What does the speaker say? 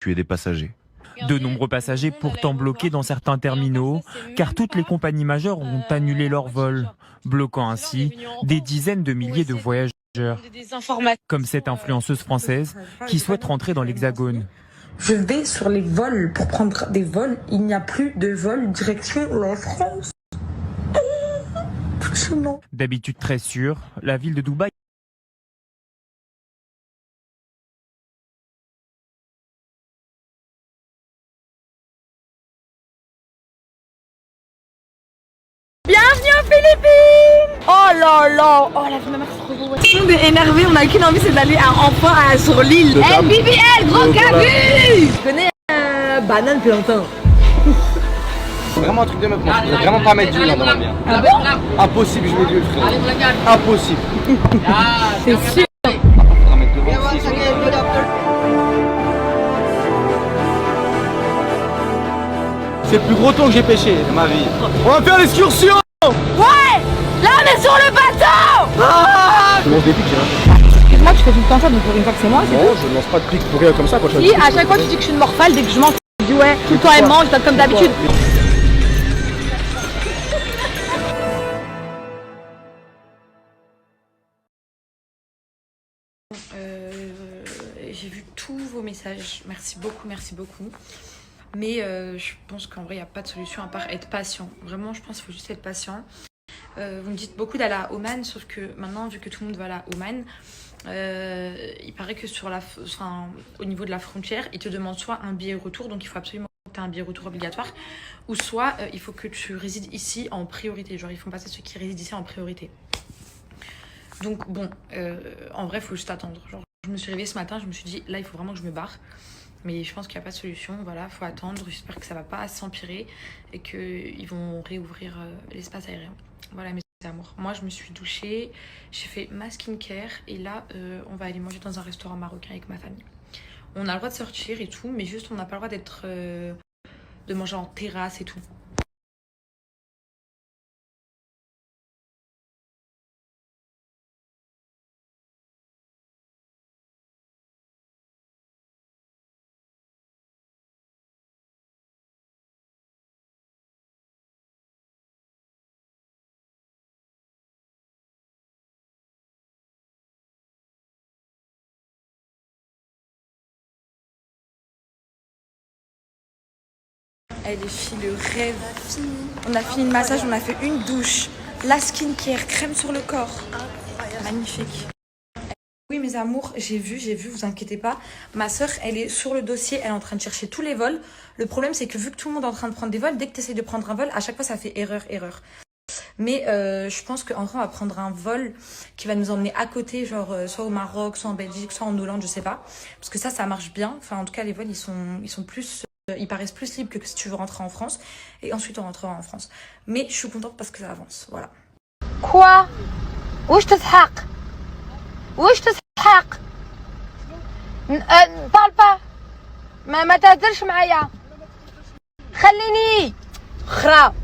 tuer des passagers. De nombreux passagers pourtant bloqués dans certains terminaux, car toutes les compagnies majeures ont annulé leurs vols, bloquant ainsi des dizaines de milliers de voyageurs, comme cette influenceuse française qui souhaite rentrer dans l'Hexagone. Je vais sur les vols pour prendre des vols. Il n'y a plus de vol direction la France. D'habitude très sûre, la ville de Dubaï Bienvenue aux Philippines. Oh là là. Oh la vie de ma mère c'est trop beau. Tout le monde est énervé, on n'a qu'une envie, c'est d'aller enfin sur l'île. BBL, gros cabu. Je connais banane depuis longtemps. Vraiment un truc de meuf, moi je pourrais vraiment pas mettre d'huile dans la mienne. Ah bon? Impossible, je mets de l'huile frère. Impossible. C'est sûr. On va mettre devant aussi. C'est le plus gros thon que j'ai pêché de ma vie. On va faire l'excursion. Ouais. Là on est sur le bateau. Je lance des pics, j'ai rien. Excuse-moi, tu fais tout le temps ça, donc pour une fois que c'est moi, c'est Non, je lance pas de pics pour rien comme ça quand je fais Si, à chaque fois tu dis que je suis une morphale, dès que je mange, tu dis ouais, tout le temps elle mange, je donne comme d'habitude. J'ai vu tous vos messages, merci beaucoup, merci beaucoup. Mais je pense qu'en vrai, il n'y a pas de solution à part être patient. Vraiment, je pense qu'il faut juste être patient. Vous me dites beaucoup d'aller à Oman, sauf que maintenant, vu que tout le monde va aller à Oman, il paraît que au niveau de la frontière, ils te demandent soit un billet retour, donc il faut absolument que tu aies un billet retour obligatoire, ou soit il faut que tu résides ici en priorité. Genre, ils font passer ceux qui résident ici en priorité. Donc bon, en vrai, il faut juste attendre. Genre, je me suis réveillée ce matin, je me suis dit, là, il faut vraiment que je me barre. Mais je pense qu'il n'y a pas de solution, voilà, faut attendre. J'espère que ça va pas s'empirer et qu'ils vont réouvrir l'espace aérien. Voilà mes amours. Moi, je me suis douchée, j'ai fait ma skincare et là, on va aller manger dans un restaurant marocain avec ma famille. On a le droit de sortir et tout, mais juste on n'a pas le droit d'être, de manger en terrasse et tout. Elle est fille, le rêve. On a fini le massage, on a fait une douche, la skincare, crème sur le corps. Magnifique. Oui mes amours, j'ai vu, vous inquiétez pas. Ma soeur, elle est sur le dossier, elle est en train de chercher tous les vols. Le problème, c'est que vu que tout le monde est en train de prendre des vols, dès que tu essayes de prendre un vol, à chaque fois, ça fait erreur. Mais je pense qu'en vrai, on va prendre un vol qui va nous emmener à côté, genre soit au Maroc, soit en Belgique, soit en Hollande, je sais pas. Parce que ça marche bien. Enfin, en tout cas, les vols, ils sont plus... Ils paraissent plus libres que si tu veux rentrer en France. Et ensuite, on rentrera en France. Mais je suis contente parce que ça avance. Voilà. Quoi? وش تسحق؟ وش تسحق؟ parle pas. ما تهزرش معايا. خليني خرا.